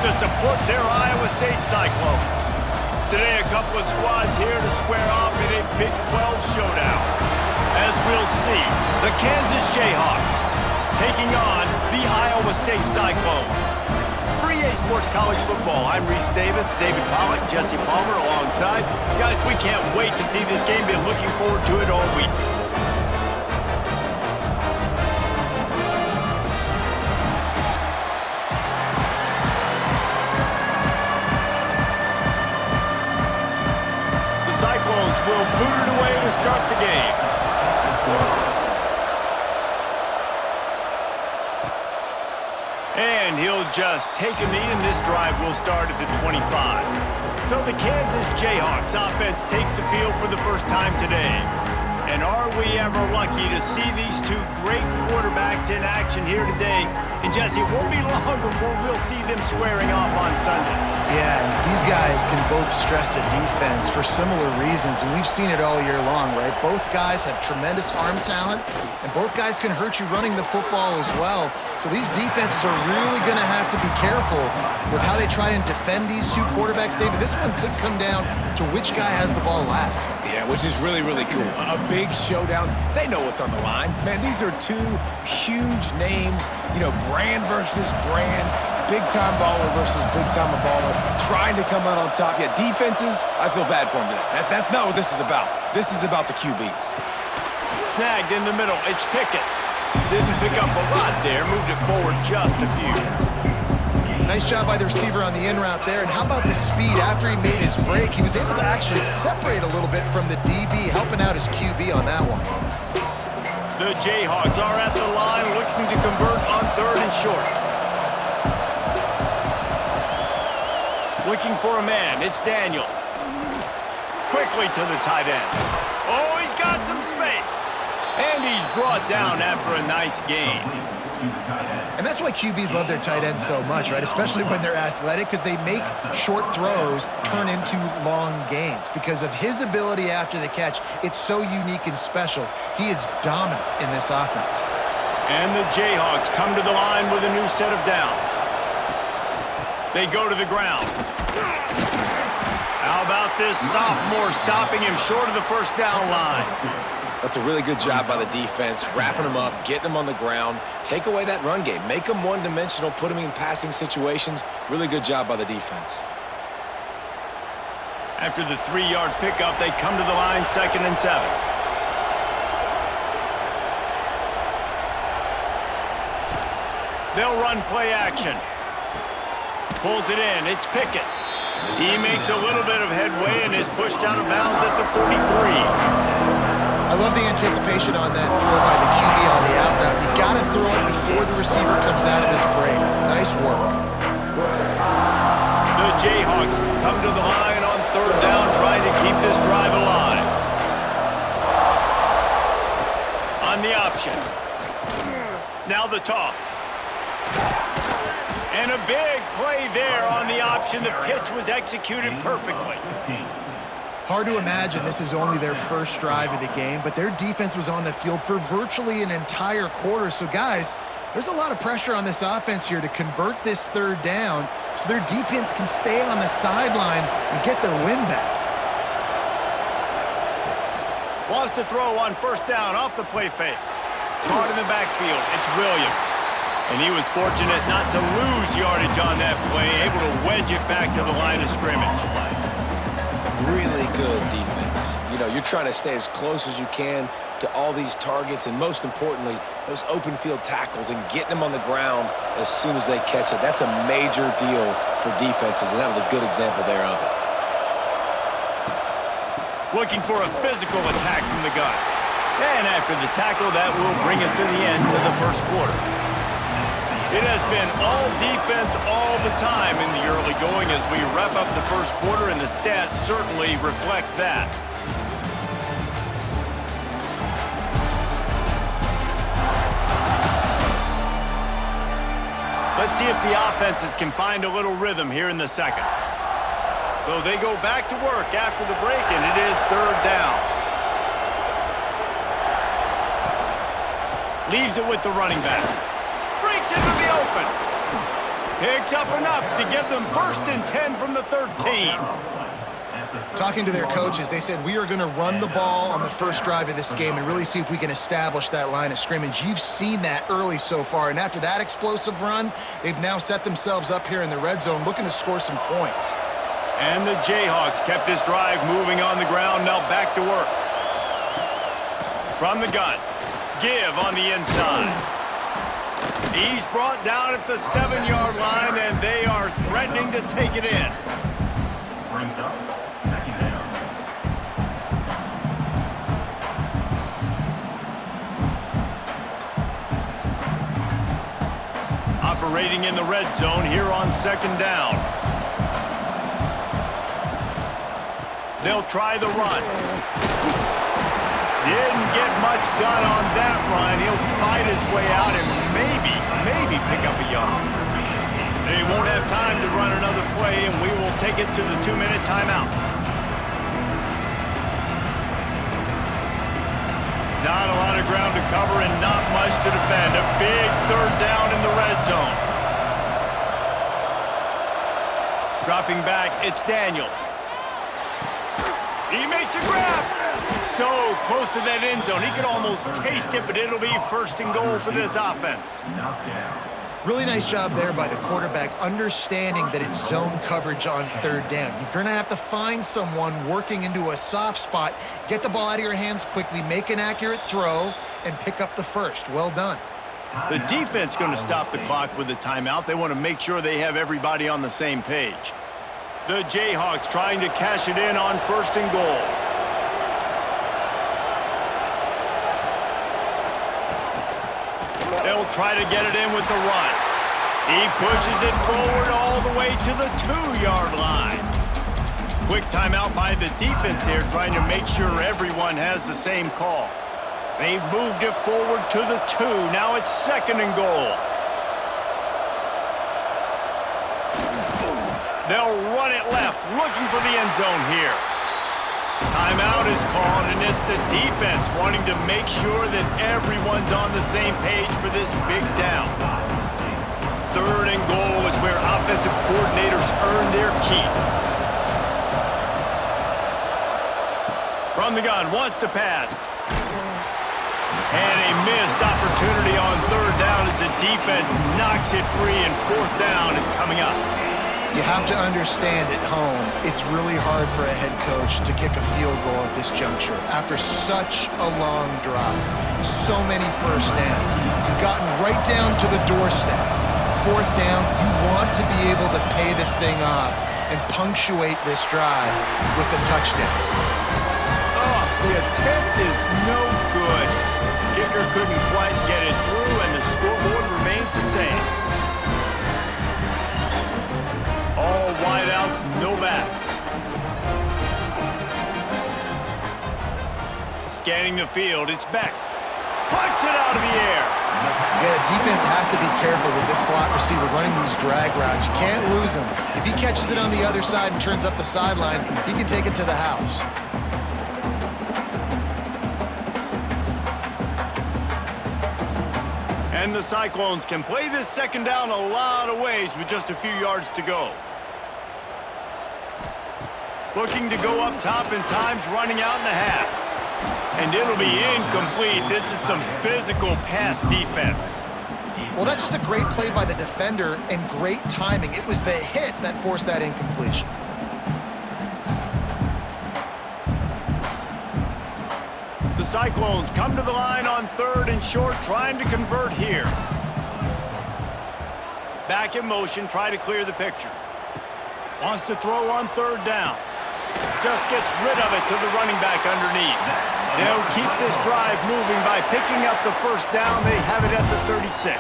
to support their Iowa State Cyclones. Today, a couple of squads here to square off in a Big 12 showdown. As we'll see, the Kansas Jayhawks taking on the Iowa State Cyclones. For EA Sports College Football, I'm Reese Davis, David Pollack, Jesse Palmer alongside. Guys, we can't wait to see this game. Been looking forward to it all week. The Cyclones will boot it away to start the game. And he'll just take a knee, and this drive will start at the 25. So the Kansas Jayhawks offense takes the field for the first time today. And are we ever lucky to see these two great quarterbacks in action here today? And Jesse, it won't be long before we'll see them squaring off on Sundays. Yeah, and these guys can both stress a defense for similar reasons, and we've seen it all year long, right? Both guys have tremendous arm talent, and both guys can hurt you running the football as well. So these defenses are really going to have to be careful with how they try and defend these two quarterbacks, David. This one could come down to which guy has the ball last. Yeah, which is really, really cool. A big showdown. They know what's on the line. Man, these are two huge names, you know, brand versus brand, big-time baller versus big-time baller, trying to come out on top. Yeah, defenses, I feel bad for them today. That's not what this is about. This is about the QBs. Snagged in the middle. It's Pickett. Didn't pick up a lot there. Moved it forward just a few. Nice job by the receiver on the in route there. And how about the speed after he made his break? He was able to actually separate a little bit from the DB, helping out his QB on that one. The Jayhawks are at the line looking to convert on 3rd and short. Looking for a man. It's Daniels. Quickly to the tight end. Oh, he's got some space. And he's brought down after a nice gain. And that's why QBs love their tight ends so much, right? Especially when they're athletic, because they make short throws turn into long gains. Because of his ability after the catch, it's so unique and special. He is dominant in this offense. And the Jayhawks come to the line with a new set of downs. They go to the ground. How about this sophomore stopping him short of the first down line? That's a really good job by the defense, wrapping them up, getting them on the ground, take away that run game, make them one-dimensional, put them in passing situations. Really good job by the defense. After the 3-yard pickup, they come to the line 2nd and 7. They'll run play action. Pulls it in. It's Pickett. He makes a little bit of headway and is pushed out of bounds at the 43. I love the anticipation on that throw by the QB on the out route. You got to throw it before the receiver comes out of his break. Nice work. The Jayhawks come to the line on 3rd down, trying to keep this drive alive. On the option. Now the toss. And a big play there on the option. The pitch was executed perfectly. Hard to imagine this is only their first drive of the game, but their defense was on the field for virtually an entire quarter. So, guys, there's a lot of pressure on this offense here to convert this 3rd down so their defense can stay on the sideline and get their win back. Wants to throw on 1st down off the play fake. Caught in the backfield. It's Williams. And he was fortunate not to lose yardage on that play, able to wedge it back to the line of scrimmage. Really good defense. You know, you're trying to stay as close as you can to all these targets, and most importantly, those open field tackles and getting them on the ground as soon as they catch it. That's a major deal for defenses, and that was a good example there of it. Looking for a physical attack from the gun. And after the tackle, that will bring us to the end of the 1st quarter. It has been all defense all the time in the early going as we wrap up the 1st quarter, and the stats certainly reflect that. Let's see if the offenses can find a little rhythm here in the 2nd. So they go back to work after the break, and it is 3rd down. Leaves it with the running back. Breaks into the open. Picks up enough to give them 1st and 10 from the 13. Talking to their coaches, they said, we are going to run the ball on the first drive of this game and really see if we can establish that line of scrimmage. You've seen that early so far, and after that explosive run, they've now set themselves up here in the red zone looking to score some points. And the Jayhawks kept this drive moving on the ground, now back to work. From the gun, Give on the inside. He's brought down at the 7-yard line, and they are threatening to take it in. Brings up 2nd down. Operating in the red zone here on 2nd down. They'll try the run. Didn't get much done on that run. He'll fight his way out and maybe pick up a yard. They won't have time to run another play, and we will take it to the 2-minute timeout. Not a lot of ground to cover and not much to defend. A big 3rd down in the red zone. Dropping back, it's Daniels. He makes a grab. So close to that end zone. He could almost taste it, but it'll be 1st and goal for this offense. Really nice job there by the quarterback, understanding that it's zone coverage on 3rd down. You're going to have to find someone working into a soft spot, get the ball out of your hands quickly, make an accurate throw, and pick up the 1st. Well done. The defense going to stop the clock with a timeout. They want to make sure they have everybody on the same page. The Jayhawks trying to cash it in on 1st and goal. They'll try to get it in with the run. He pushes it forward all the way to the 2-yard line. Quick timeout by the defense there, trying to make sure everyone has the same call. They've moved it forward to the 2. Now it's 2nd and goal. They'll run it left, looking for the end zone here. Timeout is called, and it's the defense wanting to make sure that everyone's on the same page for this big down. 3rd and goal is where offensive coordinators earn their keep. From the gun, wants to pass. And a missed opportunity on 3rd down as the defense knocks it free, and 4th down is coming up. You have to understand at home, it's really hard for a head coach to kick a field goal at this juncture after such a long drive. So many 1st downs. You've gotten right down to the doorstep. 4th down, you want to be able to pay this thing off and punctuate this drive with a touchdown. Oh, the attempt is no good. Kicker couldn't quite get it through, and the scoreboard remains the same. All wideouts, no backs. Scanning the field, it's Beck. Puts it out of the air. Yeah, the defense has to be careful with this slot receiver running these drag routes. You can't lose him. If he catches it on the other side and turns up the sideline, he can take it to the house. And the Cyclones can play this 2nd down a lot of ways with just a few yards to go. Looking to go up top, and time's running out in the half. And it'll be incomplete. This is some physical pass defense. Well, that's just a great play by the defender and great timing. It was the hit that forced that incompletion. The Cyclones come to the line on 3rd and short, trying to convert here. Back in motion, try to clear the picture. Wants to throw on 3rd down. Just gets rid of it to the running back underneath. They'll keep this drive moving by picking up the 1st down. They have it at the 36.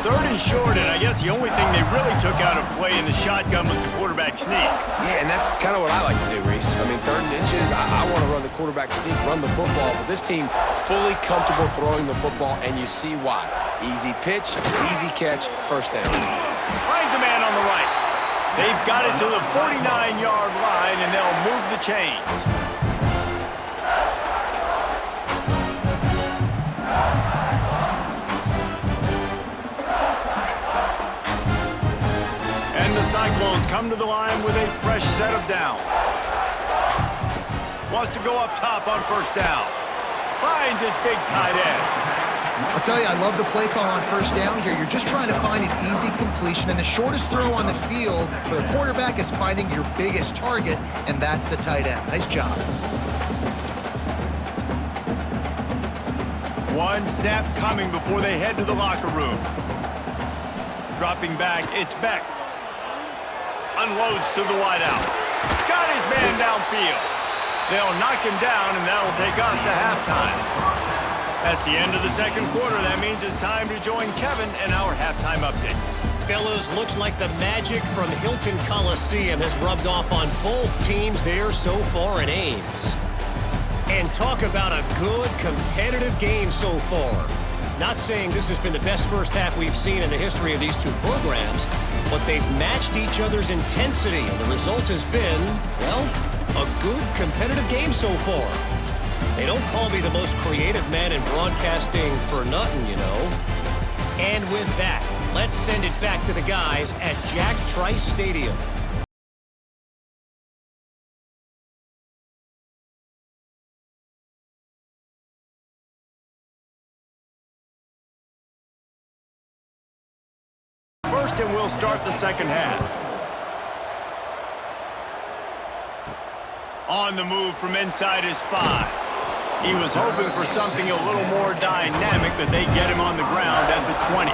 3rd and short, and I guess the only thing they really took out of play in the shotgun was the quarterback sneak. Yeah, and that's kind of what I like to do, Reese. I mean, 3rd and inches, I want to run the quarterback sneak, run the football, but this team fully comfortable throwing the football, and you see why. Easy pitch, easy catch, 1st down. Finds a man on the right. They've got it to the 49-yard line, and they'll move the chains. Cyclones come to the line with a fresh set of downs. Wants to go up top on first down. Finds his big tight end. I'll tell you, I love the play call on first down here. You're just trying to find an easy completion, and the shortest throw on the field for the quarterback is finding your biggest target, and that's the tight end. Nice job. One snap coming before they head to the locker room. Dropping back, it's Beck. Unloads to the wideout. Got his man downfield. They'll knock him down, and that'll take us to halftime. That's the end of the second quarter. That means it's time to join Kevin and our halftime update. Fellas, looks like the magic from Hilton Coliseum has rubbed off on both teams there so far in Ames. And talk about a good, competitive game so far. Not saying this has been the best first half we've seen in the history of these two programs, but they've matched each other's intensity, and the result has been, well, a good, competitive game so far. They don't call me the most creative man in broadcasting for nothing, you know. And with that, let's send it back to the guys at Jack Trice Stadium. First, and we'll start the second half. On the move from inside his 5. He was hoping for something a little more dynamic, but they get him on the ground at the 20.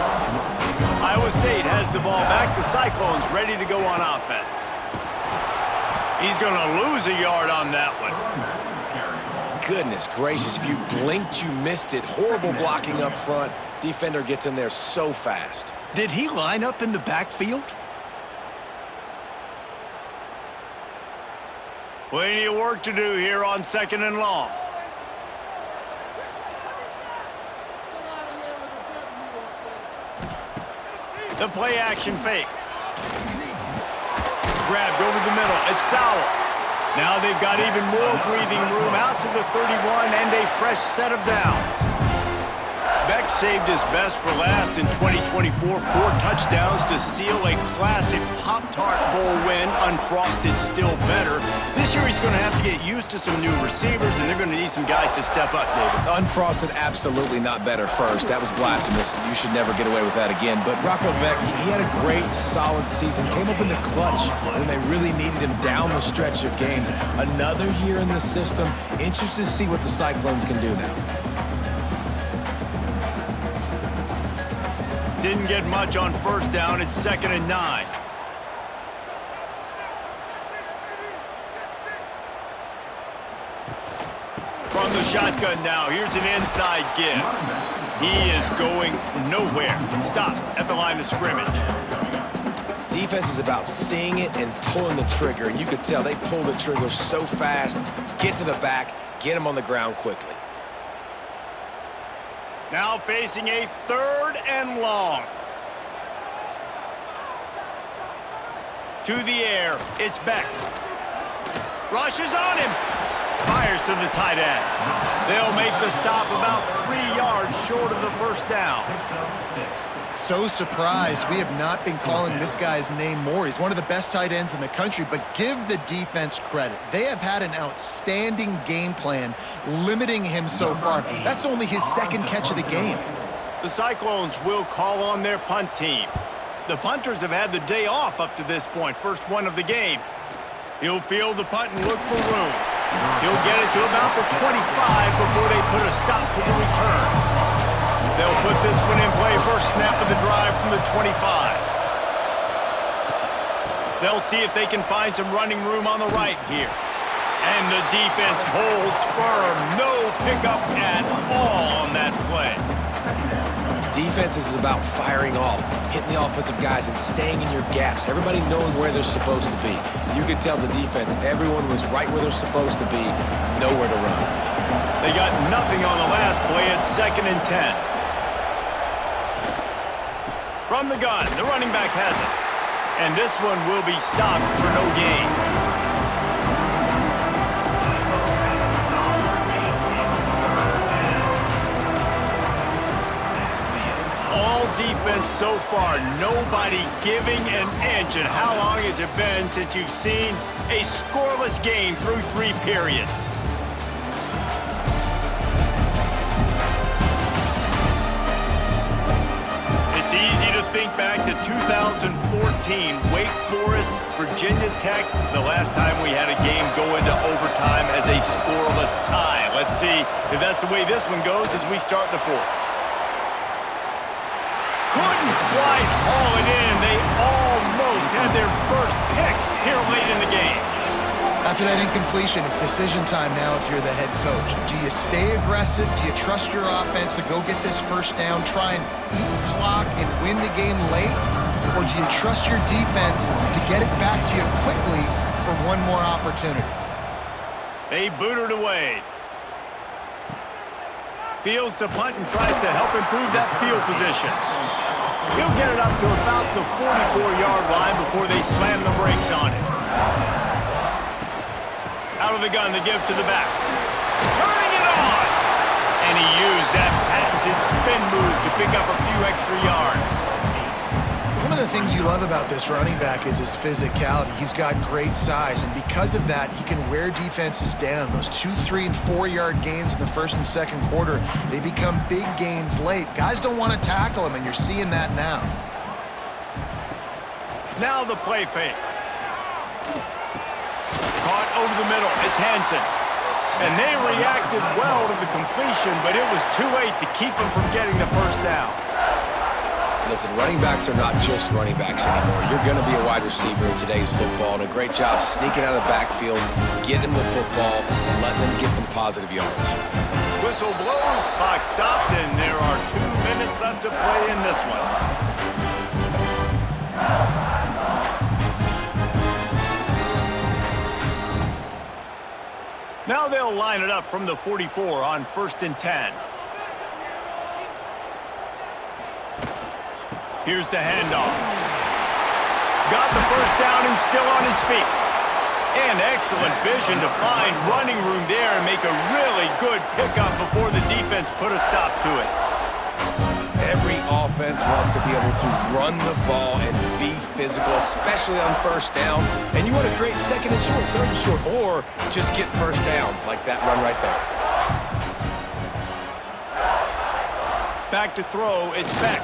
Iowa State has the ball back. The Cyclones ready to go on offense. He's going to lose a yard on that one. Goodness gracious, if you blinked, you missed it. Horrible blocking up front. Defender gets in there so fast. Did he line up in the backfield? Plenty of work to do here on second and long. The play action fake. Grabbed over the middle. It's Sowell. Now they've got even more breathing room out to the 31 and a fresh set of downs. Beck saved his best for last in 2024. 4 touchdowns to seal a classic Pop-Tart Bowl win. Unfrosted still better. This year he's going to have to get used to some new receivers, and they're going to need some guys to step up, David. Unfrosted, absolutely not better first. That was blasphemous. You should never get away with that again. But Rocco Beck, he had a great, solid season. Came up in the clutch when they really needed him down the stretch of games. Another year in the system. Interested to see what the Cyclones can do now. Didn't get much on first down. It's 2nd and 9. From the shotgun now, here's an inside give. He is going nowhere. Stop at the line of scrimmage. Defense is about seeing it and pulling the trigger, and you could tell they pull the trigger so fast, get to the back, get him on the ground quickly. Now facing a 3rd and long. To the air, it's Beck. Rushes on him. Fires to the tight end. They'll make the stop about 3 yards short of the first down. So surprised. We have not been calling this guy's name more. He's one of the best tight ends in the country, but give the defense credit. They have had an outstanding game plan limiting him so far. That's only his 2nd catch of the game. The Cyclones will call on their punt team. The punters have had the day off up to this point, first one of the game. He'll field the punt and look for room. He'll get it to about the 25 before they put a stop to the return. They'll put this one in play, first snap of the drive from the 25. They'll see if they can find some running room on the right here. And the defense holds firm. No pickup at all on that play. Defense is about firing off, hitting the offensive guys and staying in your gaps. Everybody knowing where they're supposed to be. You could tell the defense, everyone was right where they're supposed to be, nowhere to run. They got nothing on the last play. It's 2nd and 10. From the gun, the running back has it. And this one will be stopped for no gain. All defense so far. Nobody giving an inch. And how long has it been since you've seen a scoreless game through 3 periods? It's easy to think back to 2014, Wake Forest, Virginia Tech, the last time we had a game go into overtime as a scoreless tie. Let's see if that's the way this one goes as we start the 4th. Couldn't quite haul it in. They almost had their first pick here late in the game. After that incompletion, it's decision time now if you're the head coach. Do you stay aggressive? Do you trust your offense to go get this first down, try and eat the clock and win the game late? Or do you trust your defense to get it back to you quickly for one more opportunity? They boot it away. Fields to punt and tries to help improve that field position. He'll get it up to about the 44-yard line before they slam the brakes on it. Out of the gun to give to the back. Turning it on! And he used that patented spin move to pick up a few extra yards. One of the things you love about this running back is his physicality. He's got great size, and because of that, he can wear defenses down. Those 2, 3, and 4-yard gains in the first and second quarter, they become big gains late. Guys don't want to tackle him, and you're seeing that now. Now the play fake. Caught over the middle. It's Hansen. And they reacted well to the completion, but it was too late to keep them from getting the first down. Listen, running backs are not just running backs anymore. You're going to be a wide receiver in today's football, and a great job sneaking out of the backfield, getting them the football, and letting them get some positive yards. Whistle blows, clock stops, and there are 2 minutes left to play in this one. Now they'll line it up from the 44 on 1st and 10. Here's the handoff. Got the first down and still on his feet. And excellent vision to find running room there and make a really good pickup before the defense put a stop to it. Every offense wants to be able to run the ball and be physical, especially on first down. And you want to create 2nd and short, 3rd and short, or just get first downs like that run right there. Back to throw, it's Beck.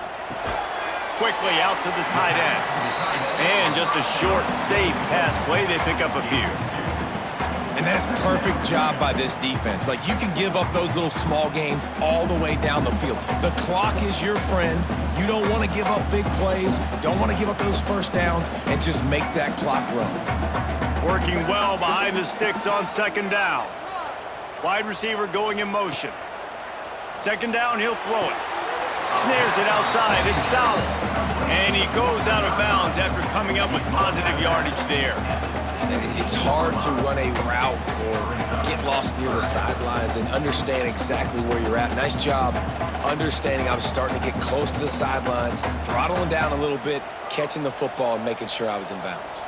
Quickly out to the tight end. And just a short, safe pass play. They pick up a few. And that's a perfect job by this defense. Like, you can give up those little small gains all the way down the field. The clock is your friend. You don't want to give up big plays. Don't want to give up those first downs and just make that clock run. Working well behind the sticks on 2nd down. Wide receiver going in motion. 2nd down, he'll throw it. Snares it outside. It's Sowell. And he goes out of bounds after coming up with positive yardage there. It's hard to run a route or get lost near the sidelines and understand exactly where you're at. Nice job understanding I was starting to get close to the sidelines, throttling down a little bit, catching the football and making sure I was in bounds.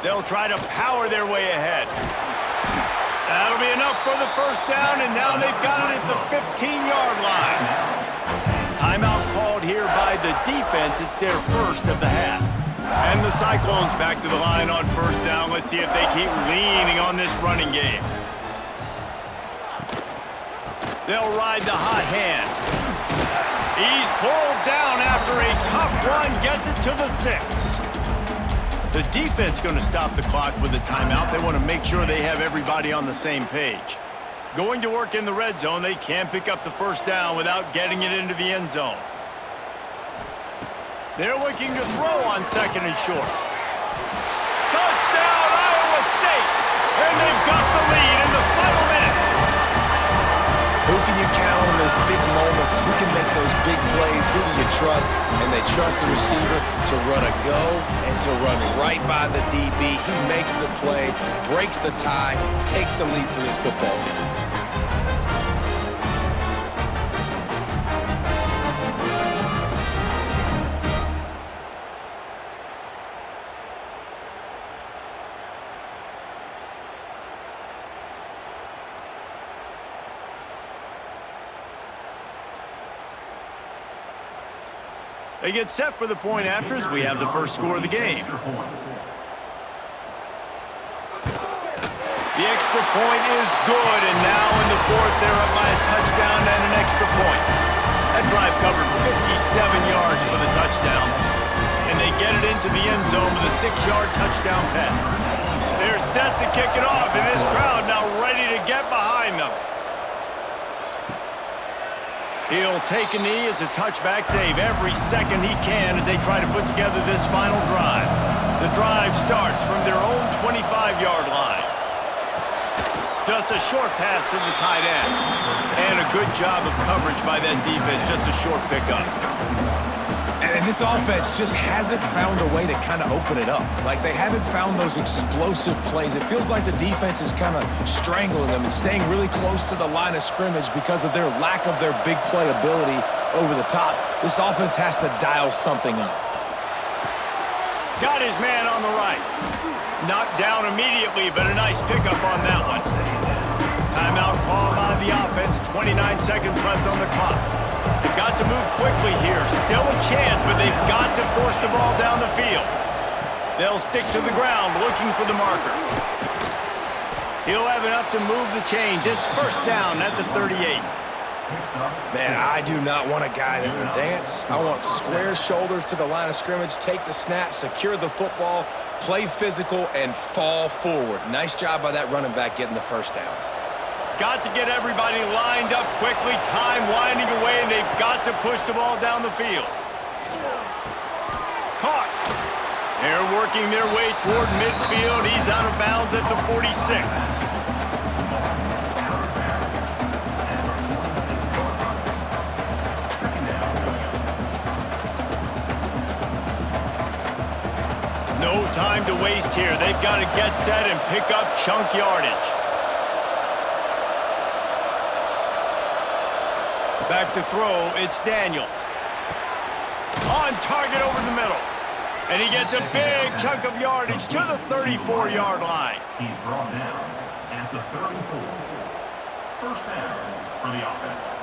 They'll try to power their way ahead. That'll be enough for the first down, and now they've got it at the 15-yard line. Timeout called here by the defense. It's their first of the half. And the Cyclones back to the line on 1st down. Let's see if they keep leaning on this running game. They'll ride the hot hand. He's pulled down after a tough run, gets it to the 6. The defense going to stop the clock with a timeout. They want to make sure they have everybody on the same page. Going to work in the red zone. They can pick up the first down without getting it into the end zone. They're looking to throw on 2nd and short. Touchdown, Iowa State! And they've got the lead in the final minute. Who can you count on those big moments? Who can make those big plays? Who can you trust? And they trust the receiver to run a go and to run right by the DB. He makes the play, breaks the tie, takes the lead for this football team. They get set for the point after as we have the first score of the game. Extra point. The extra point is good, and now in the fourth, they're up by a touchdown and an extra point. That drive covered 57 yards for the touchdown, and they get it into the end zone with a 6-yard touchdown pass. They're set to kick it off, and this crowd now ready to get behind them. He'll take a knee. It's a touchback save every second he can as they try to put together this final drive. The drive starts from their own 25-yard line. Just a short pass to the tight end. And a good job of coverage by that defense. Just a short pickup. And this offense just hasn't found a way to kind of open it up. Like, they haven't found those explosive plays. It feels like the defense is kind of strangling them and staying really close to the line of scrimmage because of their lack of their big play ability over the top. This offense has to dial something up. Got his man on the right. Knocked down immediately, but a nice pickup on that one. Timeout called by the offense. 29 seconds left on the clock. They've got to move quickly here. Still a chance, but they've got to force the ball down the field. They'll stick to the ground looking for the marker. He'll have enough to move the chains. It's first down at the 38. Man, I do not want a guy that will dance. I want square shoulders to the line of scrimmage, take the snap, secure the football, play physical, and fall forward. Nice job by that running back getting the first down. Got to get everybody lined up quickly. Time winding away, and they've got to push the ball down the field. Caught. They're working their way toward midfield. He's out of bounds at the 46. No time to waste here. They've got to get set and pick up chunk yardage. Back to throw, it's Daniels. On target over the middle. And he gets a big chunk of yardage to the 34-yard line. He's brought down at the 34. First down for the offense.